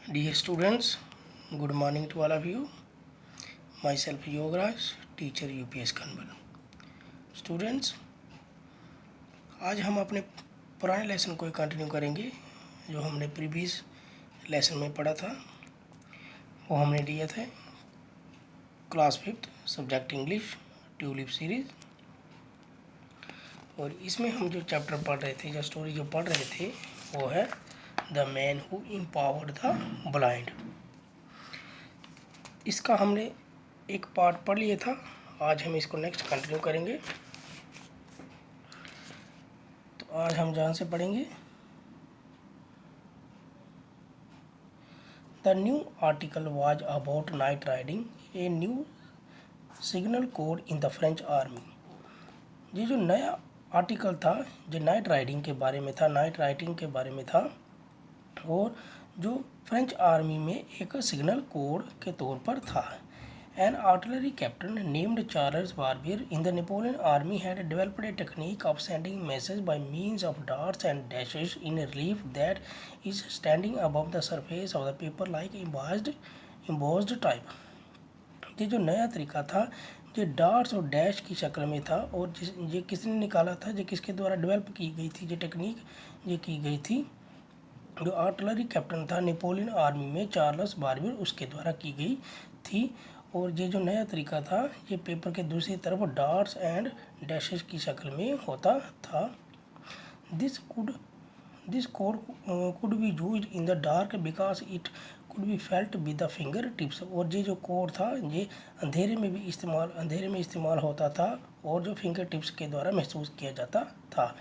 Dear students, good morning to all of you. Myself Yogaraj, teacher UPS Kanwal. Students, आज हम अपने पुराने lesson को कंटिन्यू करेंगे जो हमने प्रीवियस लेसन में पढ़ा था। वो हमने लिया था class 5 subject English tulip series. और इसमें हम जो चैप्टर पढ़ रहे थे, जो स्टोरी जो पढ़ रहे थे, वो है the man who empowered the blind. इसका हमने एक पार्ट पढ़ लिया था, आज हम इसको नेक्स्ट कंटिन्यू करेंगे। तो आज हम जहाँ से पढ़ेंगे, the new article was about night riding, a new signal code in the French army. ये जो नया आर्टिकल था जो नाइट राइडिंग के बारे में था, नाइट राइडिंग के बारे में था, और जो फ्रेंच आर्मी में एक सिग्नल कोड के तौर पर था। An artillery captain named Charles Barbier in the Napoleon army had developed a technique of sending messages by means of darts and dashes in a relief that is standing above the surface of the paper like embossed type। ये जो नया तरीका था, ये darts और dash की शक्ल में था, और ये किसने निकाला था, ये किसके द्वारा डेवलप की गई थी, ये टेक्निक ये की गई थी, जो आर्टिलरी कैप्टन था नेपोलियन आर्मी में चार्ल्स बार्बियर, उसके द्वारा की गई थी। और ये जो नया तरीका था, ये पेपर के दूसरी तरफ डार्ट्स एंड डैशेस की शक्ल में होता था। This code could be used in the dark because it could be felt with the finger tips. और ये जो कोड था, ये अंधेरे में इस्तेमाल होता था, और जो फिंगर टिप्स के द्वारा महसूस किया जाता था।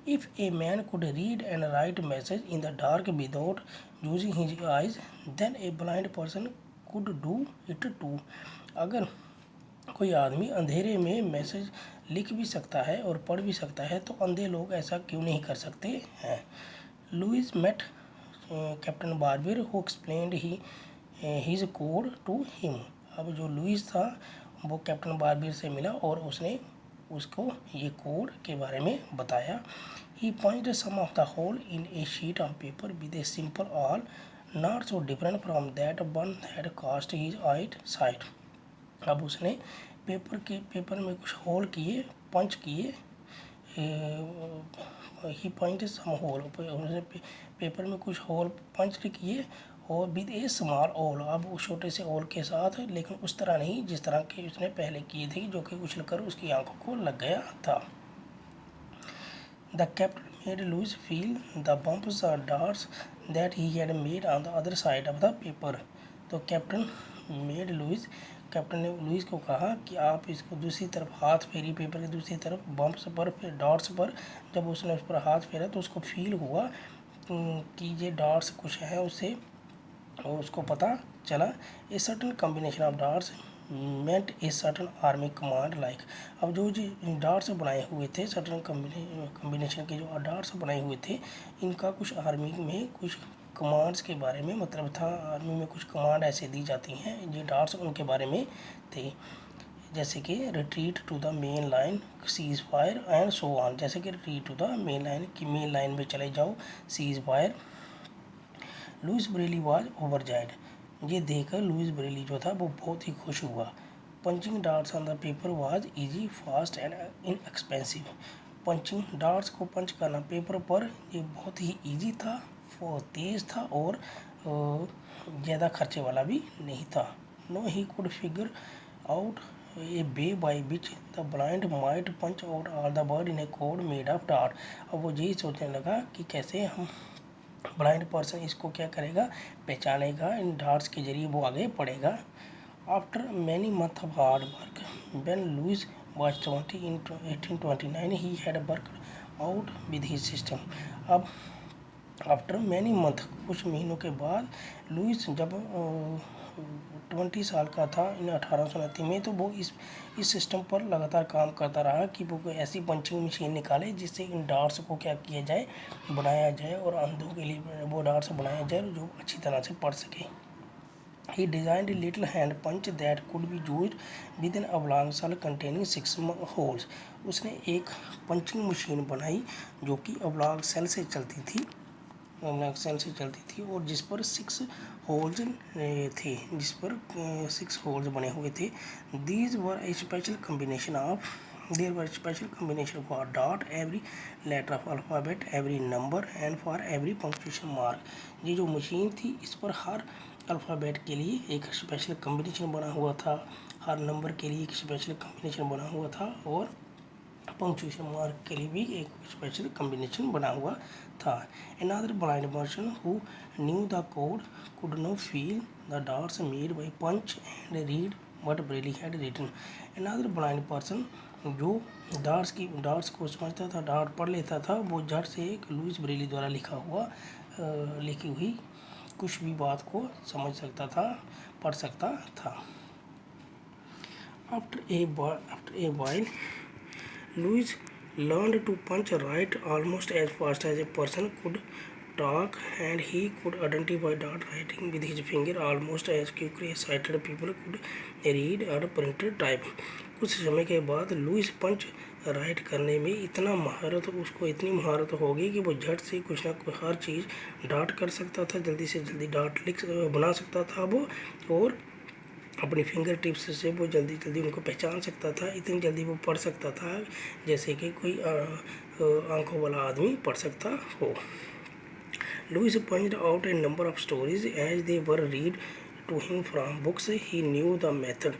If a man could read and write message in the dark without using his eyes, then a blind person could do it too। अगर कोई आदमी अंधेरे में मैसेज लिख भी सकता है और पढ़ भी सकता है, तो अंधे लोग ऐसा क्यों नहीं कर सकते हैं। Louis met Captain Barbier who explained his code to him. अब जो लुइस था वो कैप्टन बार्बियर से मिला और उसने उसको ये कोड के बारे में बताया। He pointed some of the hole in a sheet of paper with a simple awl not so different from that one had cost his eyesight। अब उसने पेपर में कुछ होल किए, पंच किए। ही पॉइंटेड सम होल, उसने पेपर में कुछ होल पंच किए, और विद ए स्मॉल ओल, अब उस छोटे से ओल के साथ, लेकिन उस तरह नहीं जिस तरह के उसने पहले किए थे, जो कि उछलकर उसकी आंखों को लग गया था। The captain made Louis feel the bumps और dots that he had made on the other side of the paper. तो कैप्टन ने लुइस को कहा कि आप इसको दूसरी तरफ हाथ फेरी, पेपर की दूसरी तरफ बम्प्स पर, फिर डॉट्स पर। जब उसने उस पर हाथ फेरा तो उसको फील हुआ कि ये डॉट्स कुछ है उससे, और उसको पता चला a certain combination of darts meant a certain army command like. अब जो डार्ट्स बनाए हुए थे, सर्टन कम्बिनेशन के जो डार्ट्स बनाए हुए थे, इनका कुछ आर्मी में कुछ कमांड्स के बारे में मतलब था। आर्मी में कुछ कमांड ऐसे दी जाती हैं, ये डार्ट्स उनके बारे में थे, जैसे कि retreat to the main line, cease fire and so on. जैसे कि retreat to the main line, कि मेन लाइन में चले जाओ, cease fire. Louis Braille was overjoyed. ये देखकर लुइस ब्रेली जो था वो बहुत ही खुश हुआ। Punching darts on the paper was easy, fast and inexpensive. Punching darts को पंच करना पेपर पर ये बहुत ही इजी था, तेज़ था, और ज़्यादा खर्चे वाला भी नहीं था। No he could figure out a way by which the blind might punch out all the word in a code made of dart. अब वो यही सोचने लगा कि कैसे हम ब्लाइंड पर्सन इसको क्या करेगा, पहचानेगा, इन डार्ट्स के जरिए वो आगे पढ़ेगा। After many month of hard work when Louis was 20 in 1829 he had work out with his system. अब आफ्टर मैनी मंथ, कुछ महीनों के बाद, लुइस जब 20 साल का था इन 1829 में, तो वो इस सिस्टम पर लगातार काम करता रहा कि वो कोई ऐसी पंचिंग मशीन निकाले जिससे इन डार्ट्स को क्या किया जाए, बनाया जाए, और अंधों के लिए वो डार्ट्स बनाया जाए जो अच्छी तरह से पढ़ सके। He designed a little hand punch that could be used with an oblong cell containing 6 holes। उसने एक पंचिंग मशीन बनाई जो कि oblong सेल से चलती थी, एक्शन से चलती थी और जिस पर 6 होल्स थे, जिस पर 6 होल्स बने हुए थे। These were a special combination of there were special combination for dot every letter of alphabet every number and for every punctuation mark. ये जो मशीन थी इस पर हर अल्फ़ाबेट के लिए एक स्पेशल कम्बिनेशन बना हुआ था, हर नंबर के लिए एक स्पेशल कम्बिनेशन बना हुआ था और पंक्चुएशन मार्क के लिए भी एक स्पेशल कम्बिनेशन बना हुआ था। Another blind person who knew the code could not feel the dots made by punch and read what Braille had written. Another blind person जो डार्ट्स को समझता था, डार्ट पढ़ लेता था, वो झट से एक लुईस ब्रेली द्वारा लिखी हुई कुछ भी बात को समझ सकता था, पढ़ सकता था। After a while, Louis learned to punch right almost as fast as a person could talk, and he could identify dot writing with his finger almost as quickly as sighted people could read or print type. कुछ समय के बाद Lewis पंच right करने में उसको इतनी महारत होगी कि वो झट से कुछ ना कुछ हर चीज़ डाट कर सकता था, जल्दी से जल्दी डाट बना सकता था वो, और अपनी फिंगर टिप्स से वो जल्दी जल्दी उनको पहचान सकता था, इतनी जल्दी वो पढ़ सकता था जैसे कि कोई आंखों वाला आदमी पढ़ सकता हो। Louis punched out a number of stories as they were read to him from books. He knew the method.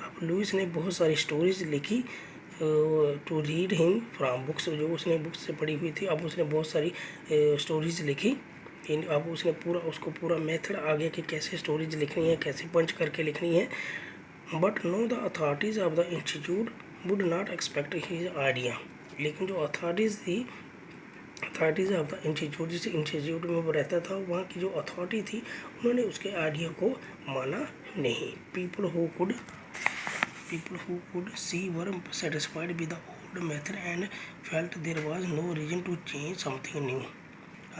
अब लुईस ने बहुत सारी स्टोरीज लिखी to read him from books, जो उसने बुक्स से पढ़ी हुई थी। अब उसने बहुत सारी स्टोरीज लिखी। अब उसने उसको पूरा मेथड आगे कि कैसे स्टोरीज लिखनी है, कैसे पंच करके लिखनी है। But know the authorities of the institute would not expect his idea. लेकिन जो अथॉरिटीज़ ऑफ द इंस्टीट्यूट, जिस इंस्टीट्यूट में वो रहता था, वहाँ की जो अथॉरिटी थी, उन्होंने उसके आइडिया को माना नहीं। People who could see were satisfied with the old method and felt there was no reason to change something new.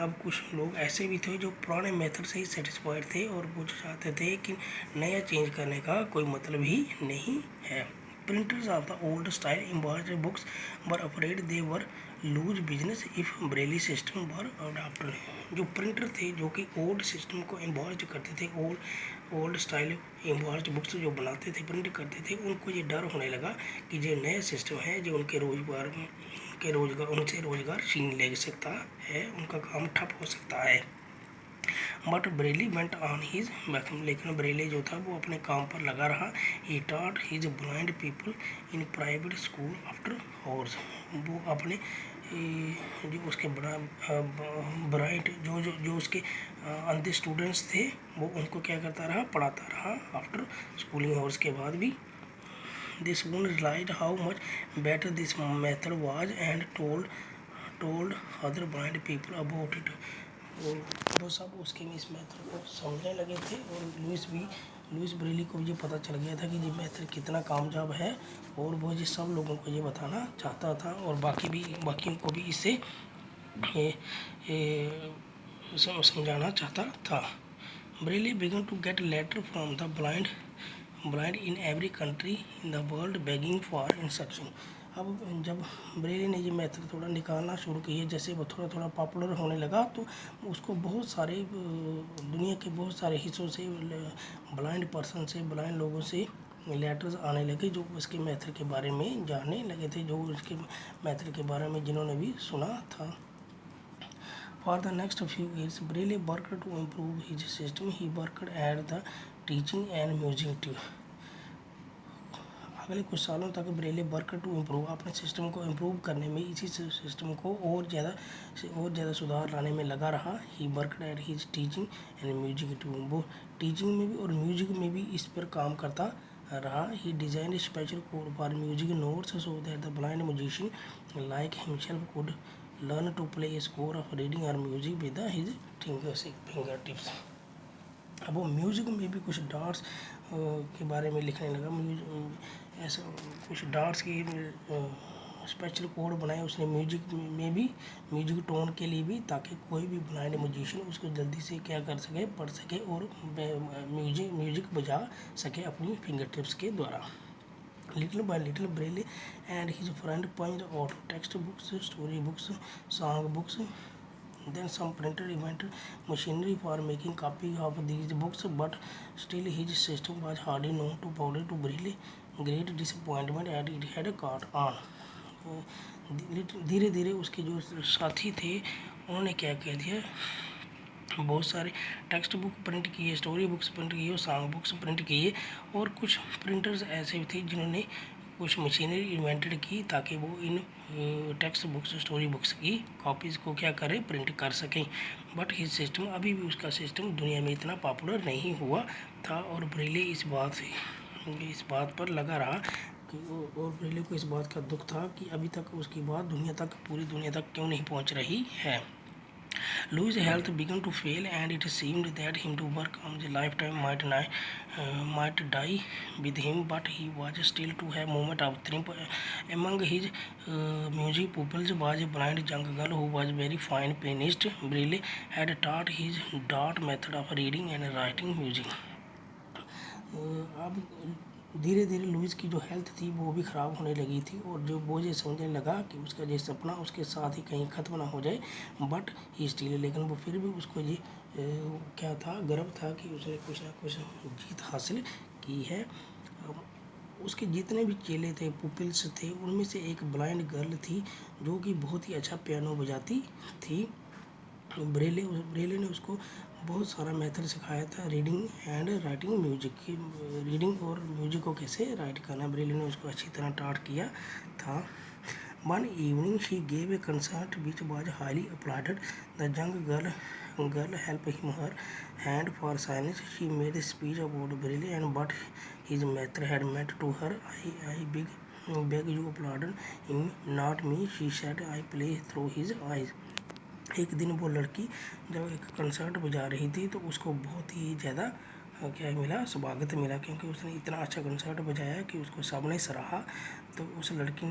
अब कुछ लोग ऐसे भी थे जो पुराने मेथड से ही सेटिस्फाइड थे और वो चाहते थे कि नया चेंज करने का कोई मतलब ही नहीं है। Printers of the old style embossed books were afraid they were lose business if Braille system were adopted. जो प्रिंटर थे जो कि ओल्ड सिस्टम को एम्बॉस्ड करते थे, ओल्ड स्टाइल एम्बॉस्ड बुक्स जो बनाते थे, प्रिंट करते थे, उनको ये डर होने लगा कि जो नया सिस्टम है जो उनसे रोजगार छीन ले सकता है, उनका काम ठप हो सकता है। But Braille went on his method, लेकिन ब्रेली जो था वो अपने काम पर लगा रहा। He taught his blind people in private school after horse. वो अपने जो उसके ब्राइट जो उसके अंधे स्टूडेंट्स थे, वो उनको क्या करता रहा, पढ़ाता रहा आफ्टर स्कूलिंग हॉर्स के बाद भी। They soon realized how much better this method was and told other blind people about it. वो सब उसके इस मेथड को समझने लगे थे और लुईस ब्रेली को भी ये पता चल गया था कि ये मेथड कितना कामयाब है, और वो ये सब लोगों को ये बताना चाहता था और बाकियों को भी इसे समझाना चाहता था। Braille began to get letter from the blind in every country in the world begging for instruction. अब जब ब्रेली ने ये मेथड थोड़ा निकालना शुरू किया, जैसे वो थोड़ा थोड़ा पॉपुलर होने लगा, तो उसको बहुत सारे दुनिया के बहुत सारे हिस्सों से ब्लाइंड लोगों से लेटर्स आने लगे जो उसके मेथड के बारे में जानने लगे थे, जो उसके मेथड के बारे में जिन्होंने भी सुना था। For the next few years, Braille worked to improve his system. He worked at the teaching and music too. अगले कुछ सालों तक ब्रेले वर्क टू इम्प्रूव, अपने सिस्टम को इम्प्रूव करने में, इसी सिस्टम को और ज़्यादा सुधार लाने में लगा रहा। He worked at his teaching and music too. वो टीचिंग में भी और म्यूजिक में भी इस पर काम करता रहा। He design special code for music notes so that the blind musician like himself could learn to play a score of reading और music with his fingertips. अब वो म्यूजिक में भी कुछ डार्ट्स के बारे में लिखने लगा। ऐसा कुछ डार्ट्स की स्पेशल कोड बनाए उसने म्यूजिक में भी, म्यूजिक टोन के लिए भी, ताकि कोई भी ब्लाइंड म्यूजिशियन उसको जल्दी से क्या कर सके, पढ़ सके और म्यूजिक बजा सके अपनी फिंगर टिप्स के द्वारा। Little by little, Braille and his friend punched out text books, story books, song books, Then some printer invented machinery for making copy of these books, but still his system was hardly known to public to Braille. Great disappointment and it had caught on. धीरे धीरे उसके जो साथी थे उन्होंने क्या कह दिया, बहुत सारे टेक्स्ट बुक प्रिंट किए, स्टोरी बुक्स प्रिंट किए और सॉन्ग बुक्स प्रिंट किए, और कुछ प्रिंटर्स ऐसे भी थे जिन्होंने कुछ मशीनरी इन्वेंटेड की ताकि वो इन टेक्स्ट बुक्स स्टोरी बुक्स की कॉपीज़ को क्या करें, प्रिंट कर सकें। बट हिज सिस्टम, अभी भी उसका सिस्टम दुनिया में इतना पॉपुलर नहीं हुआ था, और ब्रेले इस बात पर लगा रहा और ब्रेले को इस बात का दुख था कि अभी तक उसकी बात पूरी दुनिया तक क्यों नहीं पहुंच रही है। Louis' health began to fail, and it seemed that him to work on the lifetime might die with him, but he was still to have moment of triumph. Among his music pupils was a blind young girl who was very fine pianist. Braille had taught his dot method of reading and writing music. अब धीरे धीरे Louis की जो health थी वो भी ख़राब होने लगी थी, और जो वो ये समझने लगा कि उसका जो सपना उसके साथ ही कहीं ख़त्म ना हो जाए, बट ही स्टिल, लेकिन वो फिर भी उसको ये क्या था, गर्व था कि उसने कुछ ना कुछ जीत हासिल की है। उसके जितने भी चेले थे, पुपिल्स थे, उनमें से एक ब्लाइंड गर्ल थी जो कि बहुत ही अच्छा पियानो बजाती थी। ब्रेले ने उसको बहुत सारा मेथड सिखाया था, रीडिंग एंड राइटिंग म्यूजिक की, रीडिंग और म्यूजिक को कैसे राइट करना ब्रेले ने उसको अच्छी तरह टाट किया था। One evening she gave a concert which was highly applauded. The young girl helped him her hand for silence. She made a speech about Braille and but his mother had meant to her. I beg you applaud him, not me, she said. I play through his eyes. एक दिन वो लड़की जब एक concert बजा रही थी तो उसको बहुत ही ज़्यादा क्या मिला, स्वागत मिला, क्योंकि उसने इतना अच्छा कंसर्ट बजाया कि उसको सबने सराहा। तो उस लड़की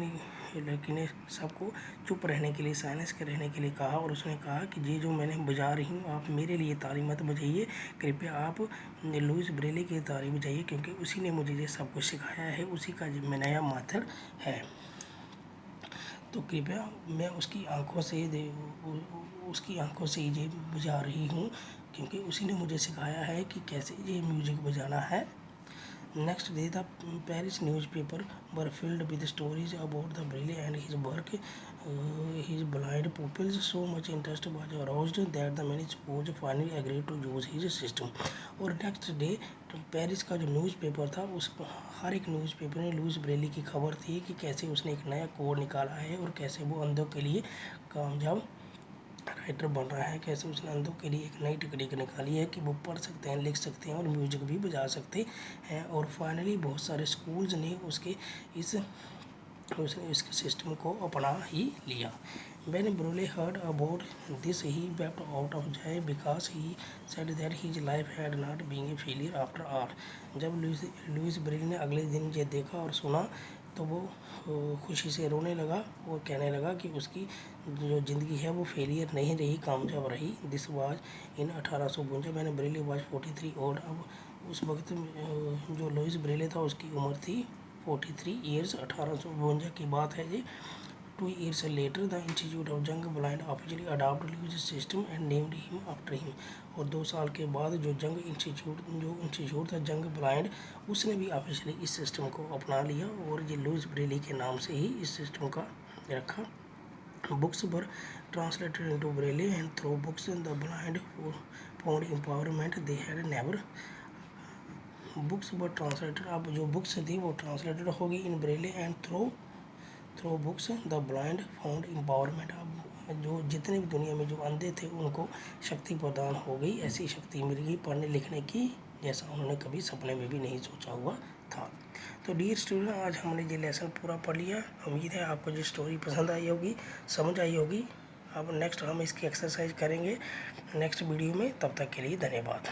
ने सबको चुप रहने के लिए, साइलेंस के रहने के लिए कहा, और उसने कहा कि ये जो मैंने बजा रही हूँ आप मेरे लिए ताली मत बजाइए, कृपया आप लुइस ब्रेले की ताली बजाइए, क्योंकि उसी ने मुझे ये सब कुछ सिखाया है, उसी का जो नया माथर है। तो कृपया मैं उसकी आंखों से ये बजा रही हूँ, क्योंकि उसी ने मुझे सिखाया है कि कैसे ये म्यूजिक बजाना है। Next day, the Paris newspaper were filled with stories about the Braille and his work. His blind pupils, so much interest was aroused that the many schools finally agreed to use his system. और next day Paris का जो newspaper था, उस हर एक newspaper में Louis Braille की खबर थी कि कैसे उसने एक नया कोड निकाला है और कैसे वो अंधों के लिए कामयाब राइटर बन रहा है, कैसे उसने अंधों के लिए एक नई टेक्निक निकाली है कि वो पढ़ सकते हैं, लिख सकते हैं और म्यूजिक भी बजा सकते हैं। और फाइनली बहुत सारे स्कूल्स ने उसके इसके सिस्टम को अपना ही लिया। When Braille heard about this, he wept out of joy because he said that his life had not been a failure after all. जब लुइस ब्रेले ने अगले दिन ये देखा और सुना तो वो खुशी से रोने लगा और कहने लगा कि उसकी जो ज़िंदगी है वो फेलियर नहीं रही, कामयाब रही। This was in 1852। मैंने ब्रेले वाज 43 ओल्ड। अब उस वक्त जो लुइस ब्रेले था उसकी उम्र थी 43 ईयर्स। 1852 की बात है ये। 2 years later, the Institute of Young Blind officially adopted Lewis' system and named him after him. और 2 साल के बाद जो इंस्टीट्यूट था जंग ब्लाइंड, उसने भी ऑफिशियली इस सिस्टम को अपना लिया और ये लुइस ब्रेली के नाम से ही इस सिस्टम का रखा। Books were translated into Braille and through books the blind found empowerment they had never. Books were translated, अब जो बुक्स थी वो ट्रांसलेटेड होगी in Braille and through books the blind found empowerment. अब जो जितने भी दुनिया में जो अंधे थे उनको शक्ति प्रदान हो गई, ऐसी शक्ति मिल गई पढ़ने लिखने की जैसा उन्होंने कभी सपने में भी नहीं सोचा हुआ था। तो डियर स्टूडेंट, आज हमने ये लेसन पूरा पढ़ लिया। उम्मीद है आपको ये स्टोरी पसंद आई होगी, समझ आई होगी। अब नेक्स्ट हम इसकी एक्सरसाइज करेंगे नेक्स्ट वीडियो में। तब तक के लिए धन्यवाद।